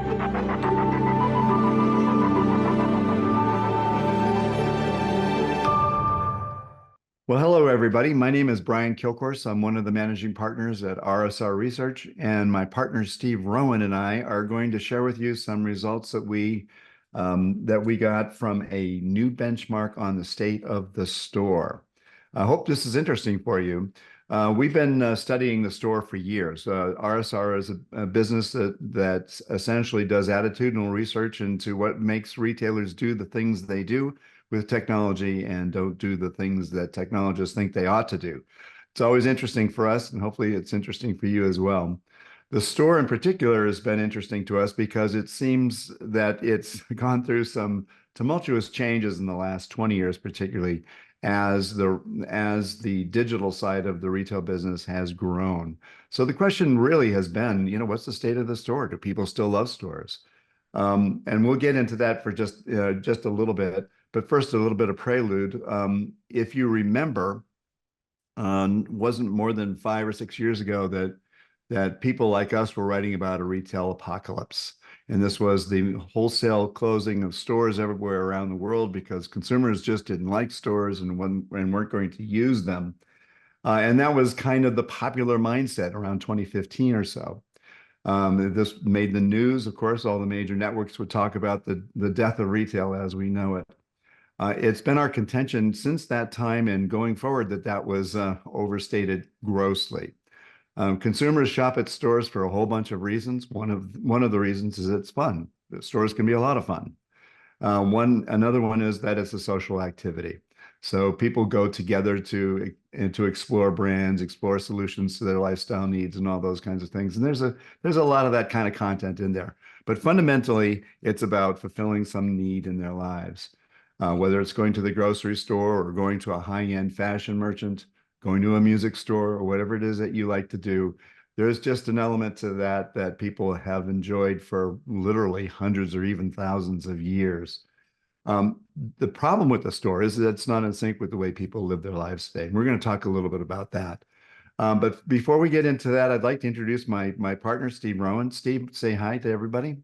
Well, hello, everybody. My name is Brian Kilcourse. I'm one of the managing partners at RSR Research, and my partner Steve Rowan and I are going to share with you some results that we got from a new benchmark on the state of the store. I hope this is interesting for you. We've been studying the store for years. RSR is a business that essentially does attitudinal research into what makes retailers do the things they do with technology and don't do the things that technologists think they ought to do. It's always interesting for us, and hopefully it's interesting for you as well. The store in particular has been interesting to us because it seems that it's gone through some tumultuous changes in the last 20 years, particularly as the digital side of the retail business has grown. So the question really has been, what's the state of the store? Do people still love stores? And we'll get into that for just a little bit. But first, a little bit of prelude. If you remember, wasn't more than 5 or 6 years ago that people like us were writing about a retail apocalypse. And this was the wholesale closing of stores everywhere around the world because consumers just didn't like stores and weren't going to use them. And that was kind of the popular mindset around 2015 or so. This made the news. Of course, all the major networks would talk about the death of retail as we know it. It's been our contention since that time and going forward that was overstated grossly. Consumers shop at stores for a whole bunch of reasons. One of the reasons is it's fun. The stores can be a lot of fun. Another one is that it's a social activity. So people go together to explore brands, explore solutions to their lifestyle needs, and all those kinds of things. And there's a lot of that kind of content in there. But fundamentally, it's about fulfilling some need in their lives. Whether it's going to the grocery store or going to a high-end fashion merchant, going to a music store, or whatever it is that you like to do, there's just an element to that people have enjoyed for literally hundreds or even thousands of years. The problem with the store is that it's not in sync with the way people live their lives today. And we're going to talk a little bit about that. But before we get into that, I'd like to introduce my partner, Steve Rowan. Steve, say hi to everybody.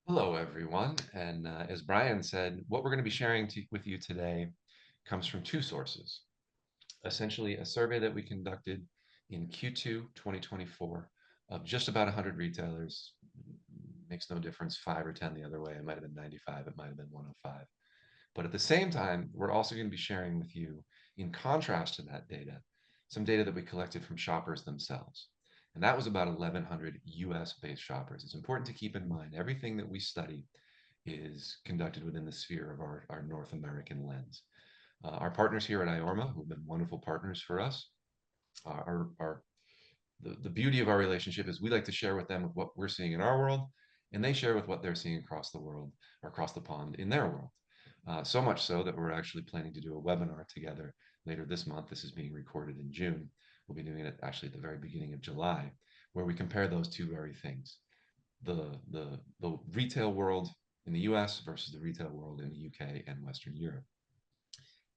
Hello, everyone. And as Brian said, what we're going to be sharing with you today comes from two sources. Essentially, a survey that we conducted in Q2 2024 of just about 100 retailers. Makes no difference, 5 or 10 the other way. It might have been 95, it might have been 105. But at the same time, we're also going to be sharing with you, in contrast to that data, some data that we collected from shoppers themselves. And that was about 1,100 US-based shoppers. It's important to keep in mind everything that we study is conducted within the sphere of our North American lens. Our partners here at IORMA, who've been wonderful partners for us, the beauty of our relationship is we like to share with them with what we're seeing in our world, and they share with what they're seeing across the world or across the pond in their world. So much so that we're actually planning to do a webinar together later this month. This is being recorded in June. We'll be doing it actually at the very beginning of July, where we compare those two very things. The retail world in the US versus the retail world in the UK and Western Europe.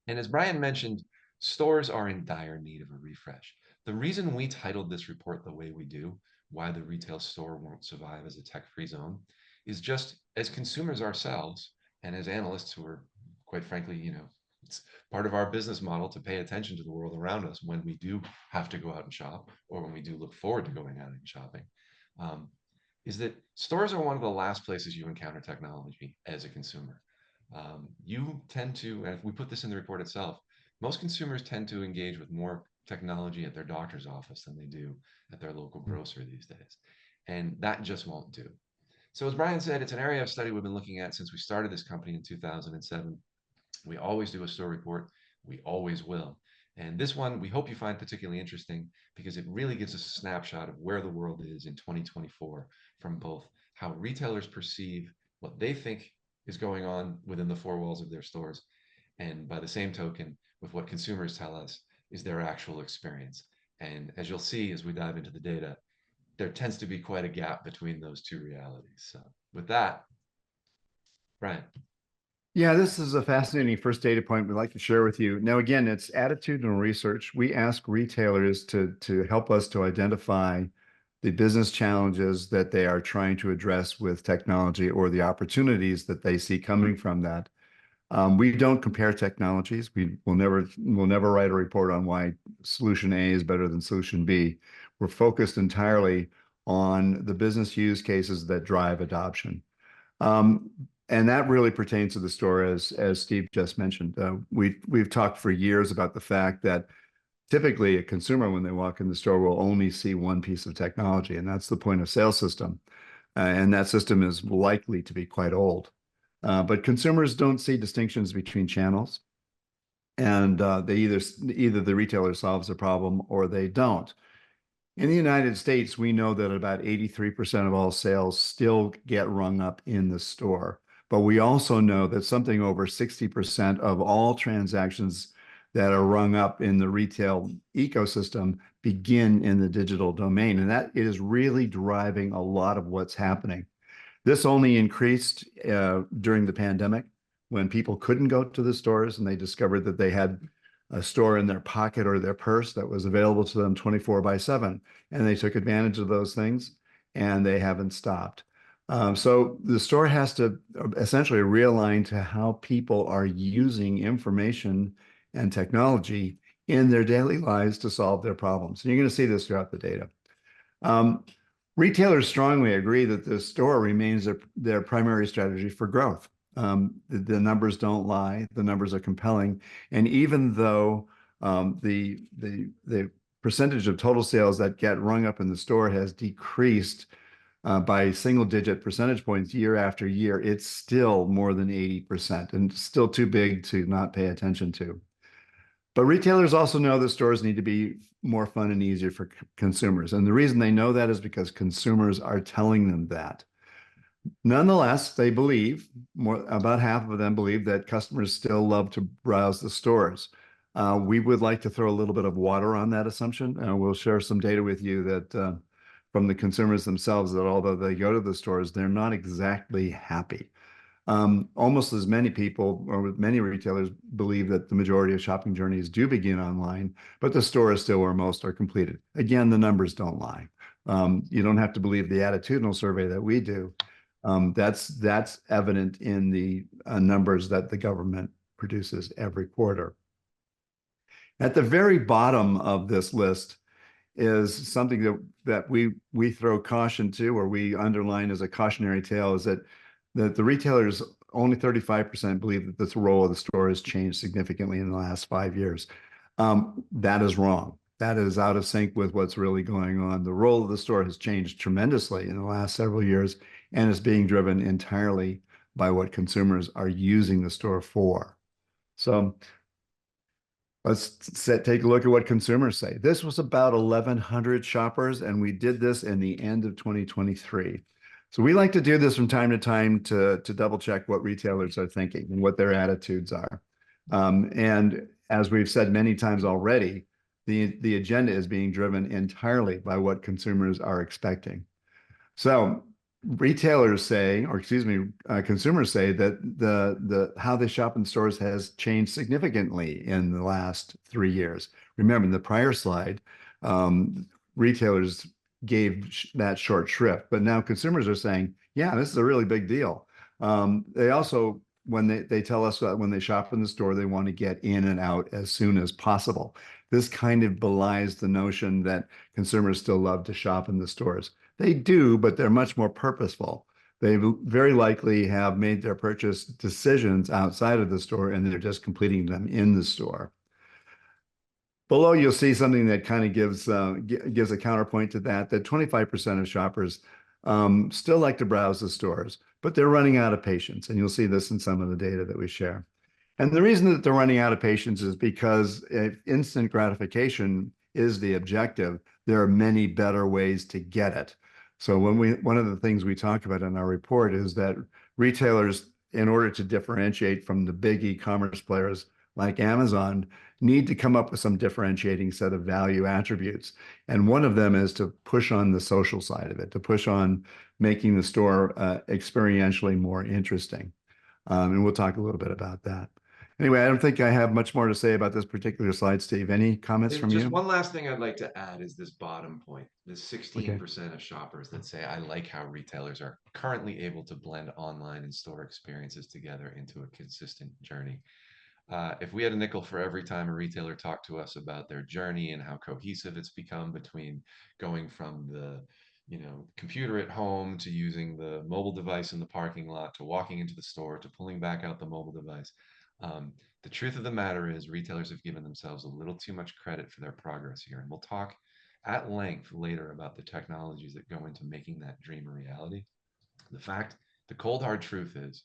And as Brian mentioned, stores are in dire need of a refresh. The reason we titled this report the way we do, Why the Retail Store Won't Survive as a Tech-Free Zone, is just as consumers ourselves and as analysts who are, quite frankly, it's part of our business model to pay attention to the world around us when we do have to go out and shop or when we do look forward to going out and shopping, is that stores are one of the last places you encounter technology as a consumer. You tend to, and if we put this in the report itself, most consumers tend to engage with more technology at their doctor's office than they do at their local grocer these days. And that just won't do. So as Brian said, it's an area of study we've been looking at since we started this company in 2007. We always do a store report. We always will. And this one, we hope you find particularly interesting because it really gives us a snapshot of where the world is in 2024 from both how retailers perceive what they think is going on within the four walls of their stores, and by the same token, with what consumers tell us is their actual experience. And as you'll see as we dive into the data, there tends to be quite a gap between those two realities. So with that, Brian. Yeah, this is a fascinating first data point we'd like to share with you. Now, again, it's attitudinal research. We ask retailers to help us to identify the business challenges that they are trying to address with technology or the opportunities that they see coming from that. We don't compare technologies. We'll never write a report on why solution A is better than solution B. We're focused entirely on the business use cases that drive adoption. Um, and that really pertains to the store, as Steve just mentioned. We've talked for years about the fact that typically a consumer, when they walk in the store, will only see one piece of technology, and that's the point of sale system. And that system is likely to be quite old. But consumers don't see distinctions between channels, and they either the retailer solves a problem or they don't. In the United States, we know that about 83% of all sales still get rung up in the store. But we also know that something over 60% of all transactions that are rung up in the retail ecosystem begin in the digital domain. And that is really driving a lot of what's happening. This only increased during the pandemic when people couldn't go to the stores and they discovered that they had a store in their pocket or their purse that was available to them 24/7. And they took advantage of those things and they haven't stopped. So the store has to essentially realign to how people are using information and technology in their daily lives to solve their problems. And you're going to see this throughout the data. Um, Retailers strongly agree that the store remains their primary strategy for growth. The numbers don't lie. The numbers are compelling. And even though the percentage of total sales that get rung up in the store has decreased by single-digit percentage points year after year, it's still more than 80% and still too big to not pay attention to. But retailers also know that stores need to be more fun and easier for consumers. And the reason they know that is because consumers are telling them that. Nonetheless, they believe, about half of them believe that customers still love to browse the stores. We would like to throw a little bit of water on that assumption. We'll share some data with you that from the consumers themselves, that although they go to the stores, they're not exactly happy. Almost as many people or many retailers believe that the majority of shopping journeys do begin online, but the store is still where most are completed. Again, the numbers don't lie. You don't have to believe the attitudinal survey that we do. That's evident in the numbers that the government produces every quarter. At the very bottom of this list is something that we throw caution to, or we underline as a cautionary tale, is that the retailers, only 35% believe that this role of the store has changed significantly in the last 5 years. That is wrong. That is out of sync with what's really going on. The role of the store has changed tremendously in the last several years and is being driven entirely by what consumers are using the store for. So let's take a look at what consumers say. This was about 1,100 shoppers, and we did this in the end of 2023. So we like to do this from time to time to double check what retailers are thinking and what their attitudes are. And as we've said many times already, the agenda is being driven entirely by what consumers are expecting. So retailers say, or excuse me, consumers say that the how they shop in stores has changed significantly in the last 3 years. Remember, in the prior slide, retailers gave that short shrift, but now consumers are saying, yeah, this is a really big deal. They also, when they tell us that when they shop in the store, they want to get in and out as soon as possible. This kind of belies the notion that consumers still love to shop in the stores. They do, but they're much more purposeful. They very likely have made their purchase decisions outside of the store and they're just completing them in the store. Below, you'll see something that kind of gives a counterpoint to that, that 25% of shoppers still like to browse the stores, but they're running out of patience. And you'll see this in some of the data that we share. And the reason that they're running out of patience is because if instant gratification is the objective, there are many better ways to get it. So one of the things we talk about in our report is that retailers, in order to differentiate from the big e-commerce players like Amazon, need to come up with some differentiating set of value attributes. And one of them is to push on the social side of it, to push on making the store experientially more interesting. And we'll talk a little bit about that. Anyway, I don't think I have much more to say about this particular slide, Steve. Any comments And from just you? one last thing I'd like to add is this bottom point, this Okay. 16% of shoppers that say, I like how retailers are currently able to blend online and store experiences together into a consistent journey. If we had a nickel for every time a retailer talked to us about their journey and how cohesive it's become between going from the computer at home to using the mobile device in the parking lot to walking into the store to pulling back out the mobile device. Um, the truth of the matter is retailers have given themselves a little too much credit for their progress here. And we'll talk at length later about the technologies that go into making that dream a reality. The fact, the cold hard truth is,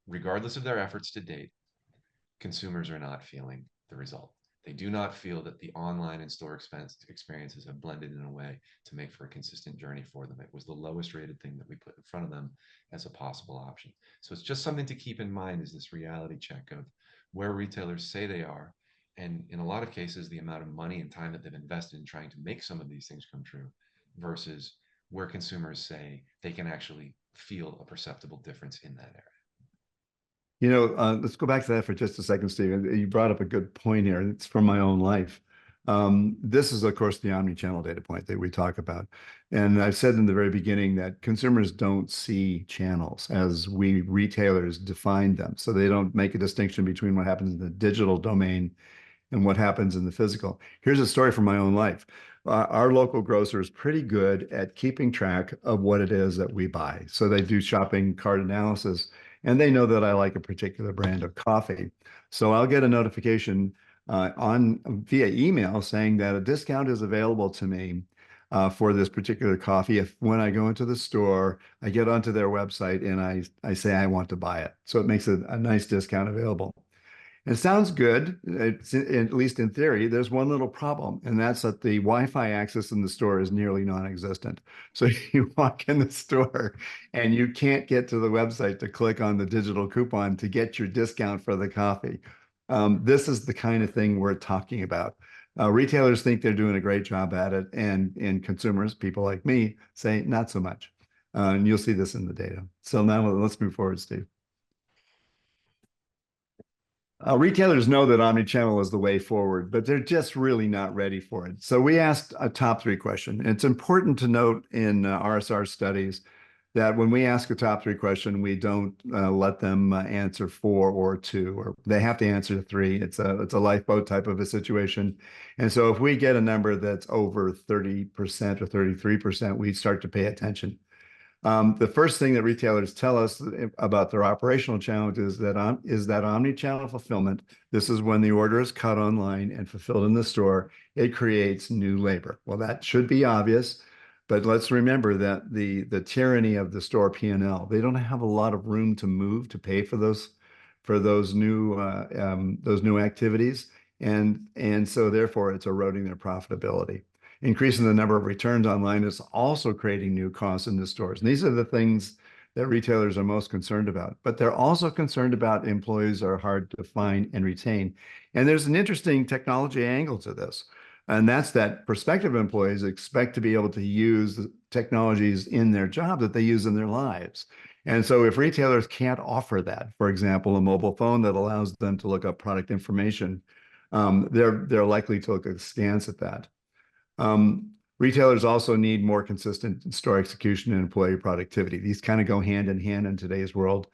regardless of their efforts to date, consumers are not feeling the result. They do not feel that the online and store experiences have blended in a way to make for a consistent journey for them. It was the lowest rated thing that we put in front of them as a possible option. So it's just something to keep in mind, is this reality check of where retailers say they are. And in a lot of cases, the amount of money and time that they've invested in trying to make some of these things come true versus where consumers say they can actually feel a perceptible difference in that area. Let's go back to that for just a second, Steve. You brought up a good point here. It's from my own life. This is, of course, the omni-channel data point that we talk about. And I've said in the very beginning that consumers don't see channels as we retailers define them. So they don't make a distinction between what happens in the digital domain and what happens in the physical. Here's a story from my own life. Our local grocer is pretty good at keeping track of what it is that we buy. So they do shopping cart analysis, and they know that I like a particular brand of coffee. So I'll get a notification on via email saying that a discount is available to me for this particular coffee. If when I go into the store, I get onto their website and I say I want to buy it. So it makes a nice discount available. It sounds good, at least in theory. There's one little problem, and that's that the Wi-Fi access in the store is nearly non-existent. So you walk in the store and you can't get to the website to click on the digital coupon to get your discount for the coffee. This is the kind of thing we're talking about. Retailers think they're doing a great job at it, and consumers, people like me, say not so much. And you'll see this in the data. So now let's move forward, Steve. Retailers know that omnichannel is the way forward, but they're just really not ready for it. So we asked a top three question. It's important to note in RSR studies that when we ask a top three question, we don't let them answer four or two, or they have to answer three. It's a lifeboat type of a situation. And so if we get a number that's over 30% or 33%, we start to pay attention. The first thing that retailers tell us about their operational challenges is that omni-channel fulfillment. This is when the order is cut online and fulfilled in the store. It creates new labor. Well, that should be obvious, but let's remember that the tyranny of the store P&L. They don't have a lot of room to move to pay for those new activities, and so therefore it's eroding their profitability. Increasing the number of returns online is also creating new costs in the stores. And these are the things that retailers are most concerned about. But they're also concerned about employees are hard to find and retain. And there's an interesting technology angle to this. And that's that prospective employees expect to be able to use the technologies in their job that they use in their lives. And so if retailers can't offer that, for example, a mobile phone that allows them to look up product information, they're likely to look askance at that. Retailers also need more consistent store execution and employee productivity. These kind of go hand in hand in today's world.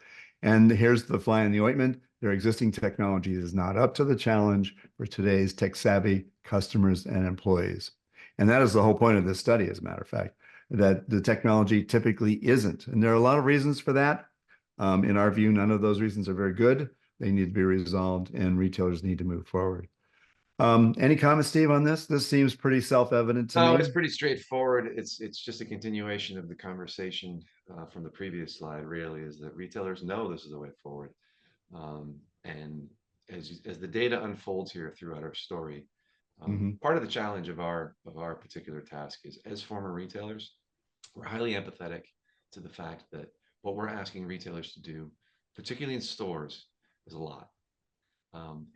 And here's the fly in the ointment. Their existing technology is not up to the challenge for today's tech-savvy customers and employees. And that is the whole point of this study, as a matter of fact, that the technology typically isn't. And there are a lot of reasons for that. In our view, none of those reasons are very good. They need to be resolved, and retailers need to move forward. Any comments, Steve, on this? This seems pretty self-evident to No, it's me. pretty straightforward. It's just a continuation of the conversation from the previous slide. Really, is that retailers know this is the way forward, and as the data unfolds here throughout our story, Hmm. part of the challenge of our particular task is, as former retailers, we're highly empathetic to the fact that what we're asking retailers to do, particularly in stores, is a lot.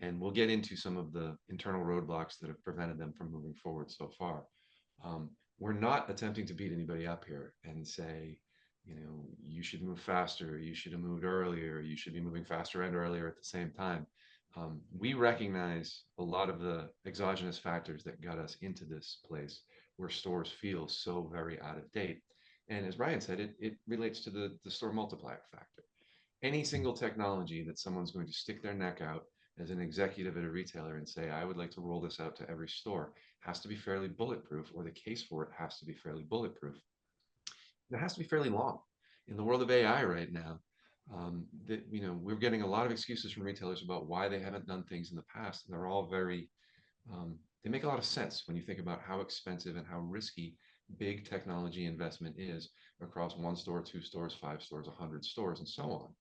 And we'll get into some of the internal roadblocks that have prevented them from moving forward so far. We're not attempting to beat anybody up here and say You should move faster, you should have moved earlier, you should be moving faster and earlier at the same time. We recognize a lot of the exogenous factors that got us into this place where stores feel so very out of date. And as Brian said, it relates to the store multiplier factor. Any single technology that someone's going to stick their neck out as an executive at a retailer and say, I would like to roll this out to every store, has to be fairly bulletproof, or the case for it has to be fairly bulletproof. It has to be fairly long. In the world of AI right now, we're getting a lot of excuses from retailers about why they haven't done things in the past, and they're all they make a lot of sense when you think about how expensive and how risky big technology investment is across one store, two stores, five stores, 100 stores, and so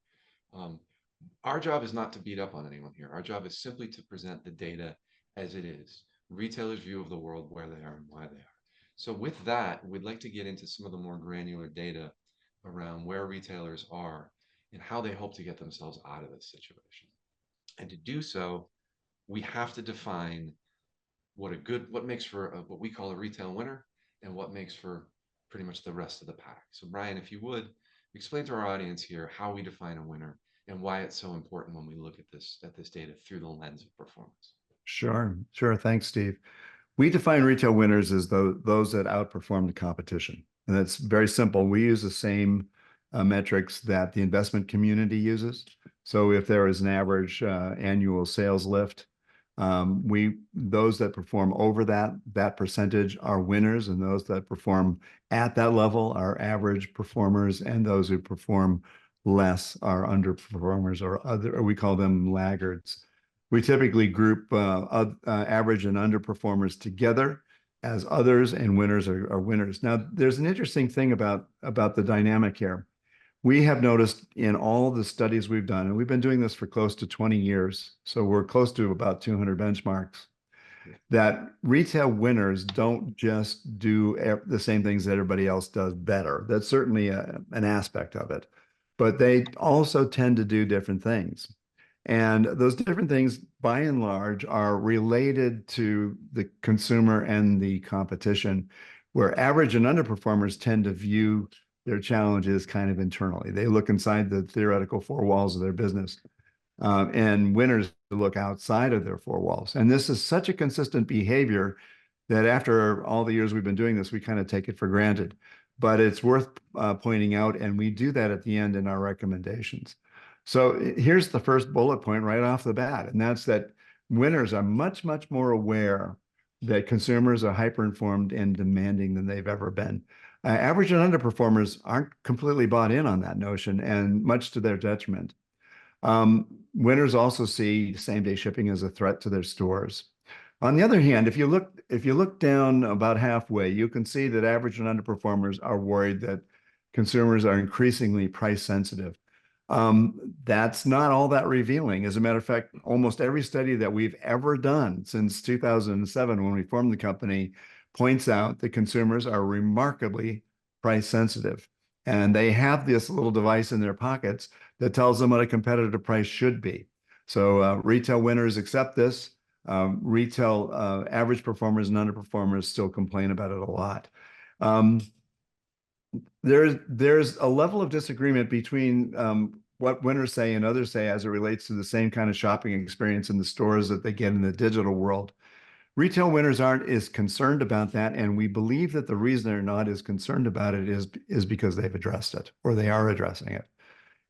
on. Our job is not to beat up on anyone here. Our job is simply to present the data as it is, retailers' view of the world, where they are and why they are. So with that, we'd like to get into some of the more granular data around where retailers are and how they hope to get themselves out of this situation. And to do so, we have to define what makes for what we call a retail winner and what makes for pretty much the rest of the pack. So Brian, if you would explain to our audience here how we define a winner and why it's so important when we look at this data through the lens of performance. Sure, sure. Thanks, Steve. We define retail winners as those that outperform the competition. And that's very simple. We use the same metrics that the investment community uses. So if there is an average annual sales lift, those that perform over that percentage are winners, and those that perform at that level are average performers, and those who perform less are underperformers, or we call them laggards. We typically group average and underperformers together as others, and winners are winners. Now, there's an interesting thing about the dynamic here. We have noticed in all the studies we've done, and we've been doing this for close to 20 years, so we're close to about 200 benchmarks, that retail winners don't just do the same things that everybody else does better. That's certainly an aspect of it, but they also tend to do different things. And those different things, by and large, are related to the consumer and the competition, where average and underperformers tend to view their challenges kind of internally. They look inside the theoretical four walls of their business, and winners look outside of their four walls. And this is such a consistent behavior that after all the years we've been doing this, we kind of take it for granted. But it's worth pointing out, and we do that at the end in our recommendations. So here's the first bullet point right off the bat, and that's that winners are much, much more aware that consumers are hyper-informed and demanding than they've ever been. Average and underperformers aren't completely bought in on that notion, and much to their detriment. Winners also see same-day shipping as a threat to their stores. On the other hand, if you look down about halfway, you can see that average and underperformers are worried that consumers are increasingly price sensitive. That's not all that revealing. As a matter of fact, almost every study that we've ever done since 2007, when we formed the company, points out that consumers are remarkably price sensitive. And they have this little device in their pockets that tells them what a competitive price should be. So retail winners accept this. Retail average performers and underperformers still complain about it a lot. There's a level of disagreement between what winners say and others say as it relates to the same kind of shopping experience in the stores that they get in the digital world. Retail winners aren't as concerned about that, and we believe that the reason they're not as concerned about it is because they've addressed it, or they are addressing it.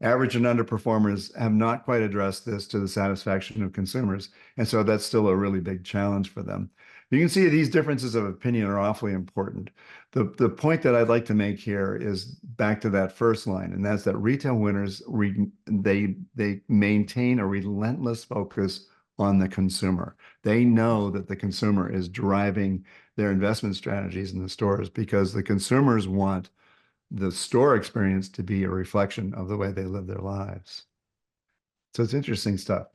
Average and underperformers have not quite addressed this to the satisfaction of consumers, and so that's still a really big challenge for them. You can see these differences of opinion are awfully important. The point that I'd like to make here is back to that first line, and that's that retail winners, they maintain a relentless focus on the consumer. They know that the consumer is driving their investment strategies in the stores because the consumers want the store experience to be a reflection of the way they live their lives. So it's interesting stuff.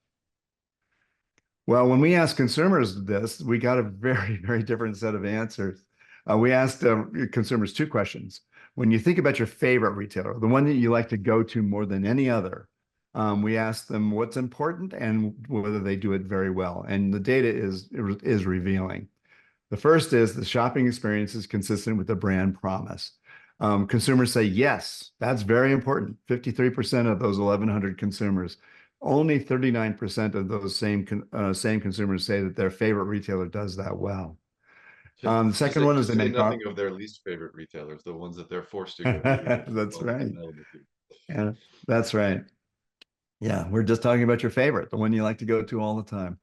Well, when we asked consumers this, we got a very, very different set of answers. We asked consumers two questions. When you think about your favorite retailer, the one that you like to go to more than any other, we asked them what's important and whether they do it very well. And the data is revealing. The first is the shopping experience is consistent with the brand promise. Consumers say yes, that's very important. 53% of those 1,100 consumers. Only 39% of those same consumers say that their favorite retailer does that well. The second one To is they say make nothing of their least favorite retailers, the ones that they're forced to go to because they're the That's one that's right. available to. Yeah, that's right. Yeah, we're just talking about your favorite, the one you like to go to all the time.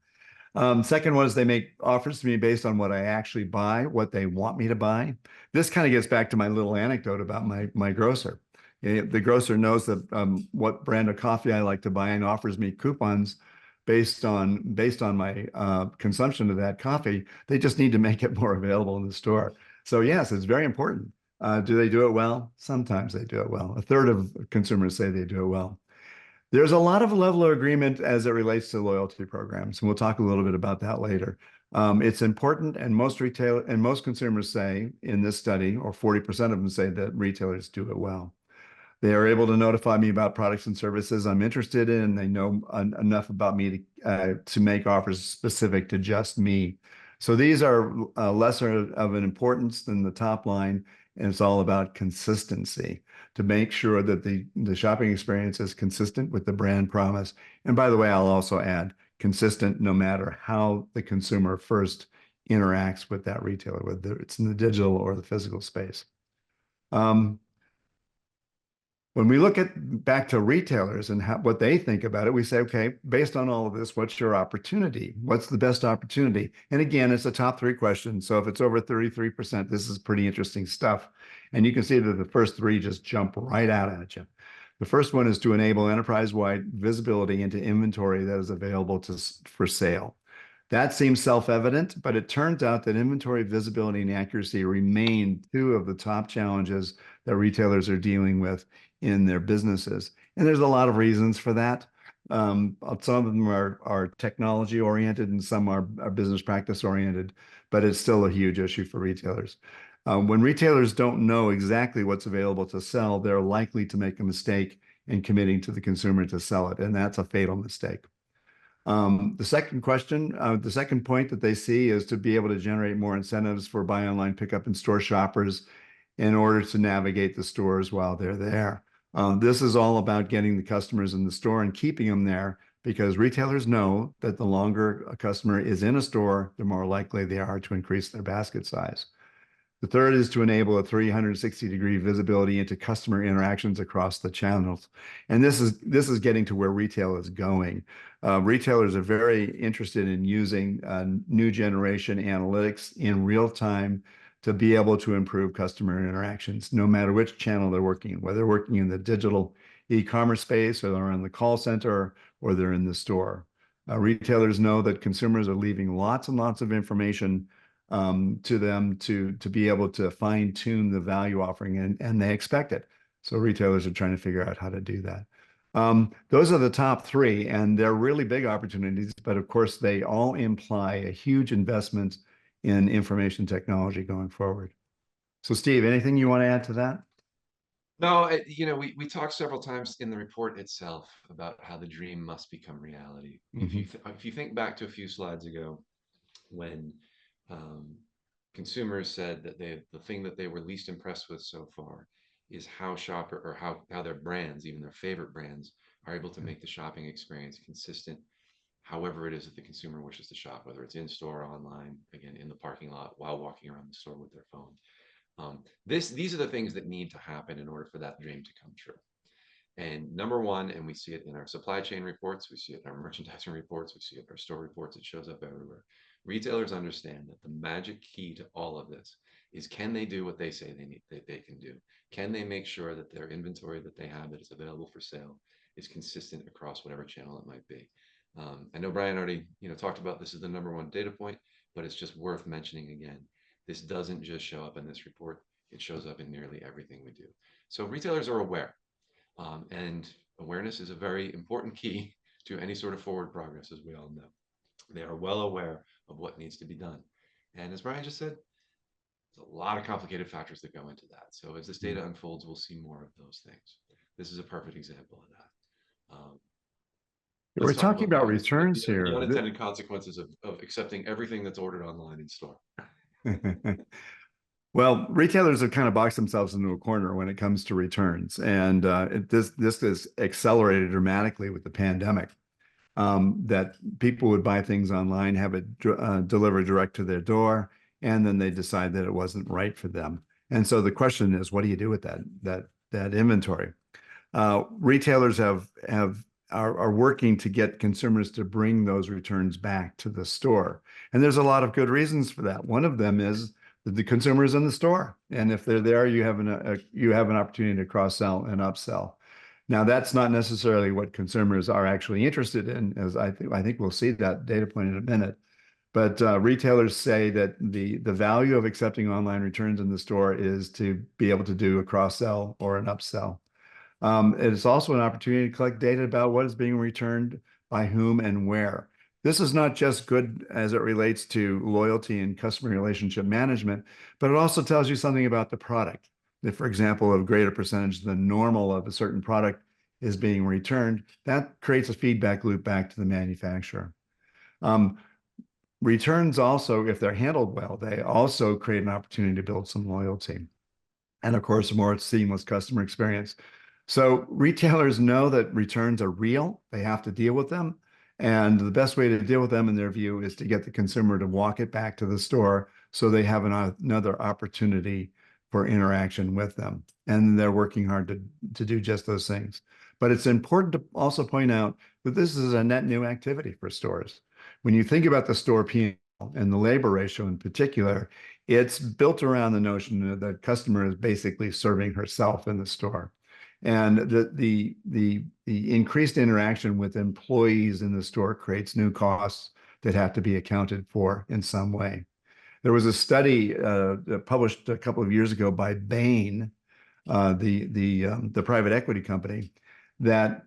Second one is they make offers to me based on what I actually buy, what they want me to buy. This kind of gets back to my little anecdote about my grocer. The grocer knows that what brand of coffee I like to buy and offers me coupons based on my consumption of that coffee. They just need to make it more available in the store. So yes, it's very important. Do they do it well? Sometimes they do it well. A third of consumers say they do it well. There's a lot of level of agreement as it relates to loyalty programs, and we'll talk a little bit about that later. It's important, and most consumers say in this study, or 40% of them say that retailers do it well. They are able to notify me about products and services I'm interested in. They know enough about me to make offers specific to just me. So these are lesser of an importance than the top line, and it's all about consistency to make sure that the shopping experience is consistent with the brand promise. And by the way, I'll also add consistent no matter how the consumer first interacts with that retailer, whether it's in the digital or the physical space. Um, when we look at back to retailers and what they think about it, we say, okay, based on all of this, what's your opportunity? What's the best opportunity? And again, it's a top three question. So if it's over 33%, this is pretty interesting stuff. And you can see that the first three just jump right out at you. The first one is to enable enterprise-wide visibility into inventory that is available for sale. That seems self-evident, but it turns out that inventory visibility and accuracy remain two of the top challenges that retailers are dealing with in their businesses. And there's a lot of reasons for that. Some of them are technology oriented and some are business practice oriented, but it's still a huge issue for retailers. When retailers don't know exactly what's available to sell, they're likely to make a mistake in committing to the consumer to sell it, and that's a fatal mistake. The second point that they see is to be able to generate more incentives for buy online, pick up in store shoppers in order to navigate the stores while they're there. This is all about getting the customers in the store and keeping them there because retailers know that the longer a customer is in a store, the more likely they are to increase their basket size. The third is to enable a 360-degree visibility into customer interactions across the channels. And this is getting to where retail is going. Retailers are very interested in using new generation analytics in real time to be able to improve customer interactions, no matter which channel they're working in, whether they're working in the digital e-commerce space or they're in the call center or they're in the store. Retailers know that consumers are leaving lots and lots of information to them to be able to fine tune the value offering and they expect it. So retailers are trying to figure out how to do that. Those are the top three, and they're really big opportunities, but of course, they all imply a huge investment in information technology going forward. So, Steve, anything you want to add to that? No, we talked several times in the report itself about how the dream must become reality. Mhm. If you think back to a few slides ago, when um, consumers said that the thing that they were least impressed with so far is how shopper or how their brands, even their favorite brands, are able to make the shopping experience consistent, however it is that the consumer wishes to shop, whether it's in store, online, again in the parking lot, while walking around the store with their phone. These are the things that need to happen in order for that dream to come true. And number one, and we see it in our supply chain reports, we see it in our merchandising reports, we see it in our store reports, it shows up everywhere. Retailers understand that the magic key to all of this is, can they do what they say they can do? Can they make sure that their inventory that they have that is available for sale is consistent across whatever channel it might be? I know Brian already talked about this as the number one data point, but it's just worth mentioning again. This doesn't just show up in this report, it shows up in nearly everything we do. So retailers are aware. And awareness is a very important key to any sort of forward progress, as we all know. They are well aware of what needs to be done. And as Brian just said, there's a lot of complicated factors that go into that. So as this data unfolds, we'll see more of those things. This is a perfect example of that. We're Let's talk talking about about returns the here. unintended consequences of accepting everything that's ordered online in store. Well, retailers have kind of boxed themselves into a corner when it comes to returns, and this is accelerated dramatically with the pandemic. That people would buy things online, have it delivered direct to their door, and then they decide that it wasn't right for them. And so the question is, what do you do with that inventory? Retailers are working to get consumers to bring those returns back to the store. And there's a lot of good reasons for that. One of them is that the consumer is in the store. And if they're there, you have an opportunity to cross-sell and upsell. Now, that's not necessarily what consumers are actually interested in, as I think we'll see that data point in a minute. But retailers say that the value of accepting online returns in the store is to be able to do a cross-sell or an upsell. It is also an opportunity to collect data about what is being returned by whom and where. This is not just good as it relates to loyalty and customer relationship management, but it also tells you something about the product. If, for example, a greater percentage than normal of a certain product is being returned, that creates a feedback loop back to the manufacturer. Um, Returns also, if they're handled well, they also create an opportunity to build some loyalty. And of course, a more seamless customer experience. So retailers know that returns are real. They have to deal with them. And the best way to deal with them, in their view, is to get the consumer to walk it back to the store so they have another opportunity for interaction with them. And they're working hard to do just those things. But it's important to also point out that this is a net new activity for stores. When you think about the store P&L and the labor ratio in particular, it's built around the notion that the customer is basically serving herself in the store. And the increased interaction with employees in the store creates new costs that have to be accounted for in some way. There was a study published a couple of years ago by Bain, the private equity company, that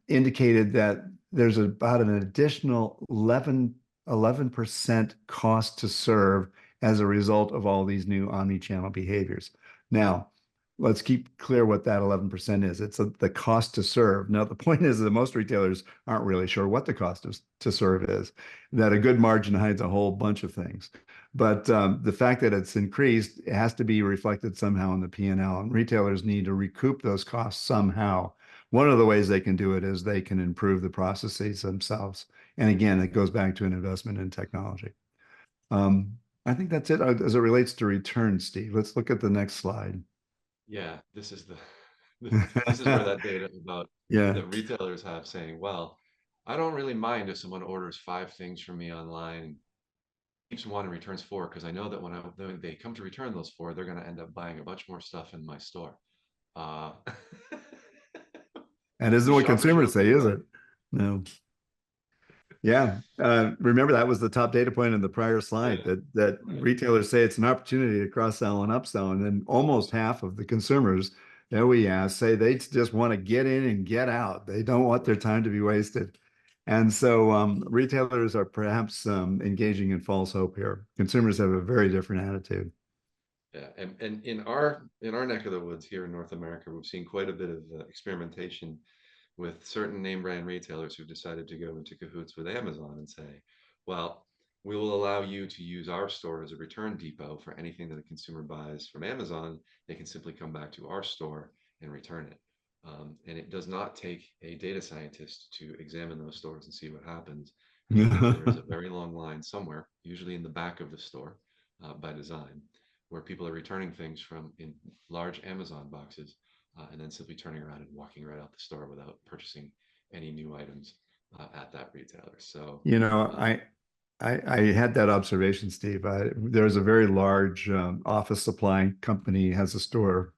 indicated that there's about an additional 11% cost to serve as a result of all these new omni-channel behaviors. Now, let's keep clear what that 11% is. It's the cost to serve. Now, the point is that most retailers aren't really sure what the cost to serve is, that a good margin hides a whole bunch of things. But the fact that it's increased, it has to be reflected somehow in the P&L, and retailers need to recoup those costs somehow. One of the ways they can do it is they can improve the processes themselves. And again, it goes back to an investment in technology. I think that's it as it relates to returns, Steve. Let's look at the next slide. Yeah, this is this is where that data about Yeah. that retailers have saying, well, I don't really mind if someone orders 5 things from me online, keeps one and returns 4, because I know that when they come to return those 4, they're going to end up buying a bunch more stuff in my store. Uh, And isn't what shoppers consumers shop say, is anywhere. it? No. Yeah. Remember that was the top data point in the prior slide Yeah, that right. retailers say it's an opportunity to cross-sell and upsell. And then almost half of the consumers that we ask say they just want to get in and get out. They don't want their Right. time to be wasted. And so retailers are perhaps engaging in false hope here. Consumers have a very different attitude. Yeah, and in our neck of the woods here in North America, we've seen quite a bit of experimentation with certain name brand retailers who've decided to go into cahoots with Amazon and say, well, we will allow you to use our store as a return depot for anything that a consumer buys from Amazon. They can simply come back to our store and return it. And it does not take a data scientist to examine those stores and see what happens. Usually there is a very long line somewhere, usually in the back of the store by design, where people are returning things from in large Amazon boxes and then simply turning around and walking right out the store without purchasing any new items at that retailer. So, You know, uh, I had that observation, Steve. There's a very large office supply company has a store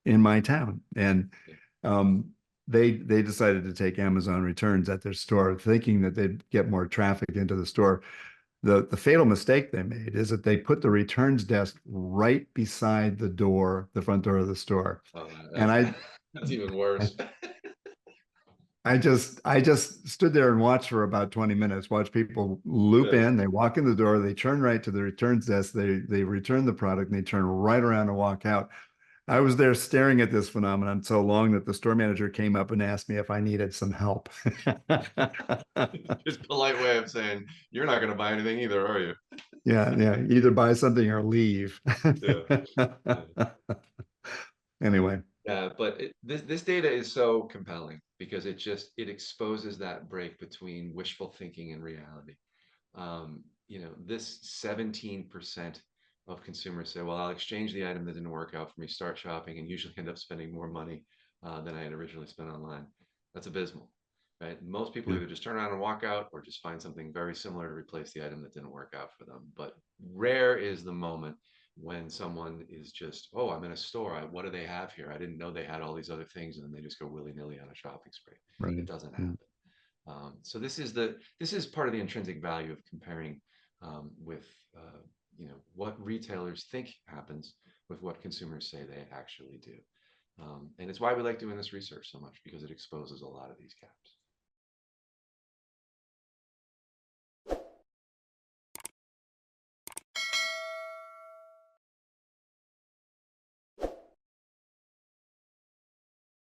in my town, and yeah, um, they decided to take Amazon returns at their store, thinking that they'd get more traffic into the store. The fatal mistake they made is that they put the returns desk right beside the door, the front door of the store, and that's that's even I worse. I just stood there and watched for about 20 minutes, watch people loop Yeah. in, they walk in the door, they turn right to the returns desk, they return the product, and they turn right around and walk out. I was there staring at this phenomenon so long that the store manager came up and asked me if I needed some help. Just polite way of saying you're not going to buy anything either, are you? Yeah, yeah. Either buy something or leave. Yeah. Yeah. Anyway, Yeah, but this data is so compelling because it exposes that break between wishful thinking and reality. This 17% of consumers say, well, I'll exchange the item that didn't work out for me, start shopping, and usually end up spending more money than I had originally spent online. That's abysmal, right? Most people yeah, either just turn around and walk out or just find something very similar to replace the item that didn't work out for them. But rare is the moment when someone is just, oh, I'm in a store. What do they have here? I didn't know they had all these other things, and then they just go willy-nilly on a shopping spree. It right. doesn't Yeah, happen. So this is part of the intrinsic value of comparing with what retailers think happens with what consumers say they actually do, and it's why we like doing this research so much because it exposes a lot of these gaps.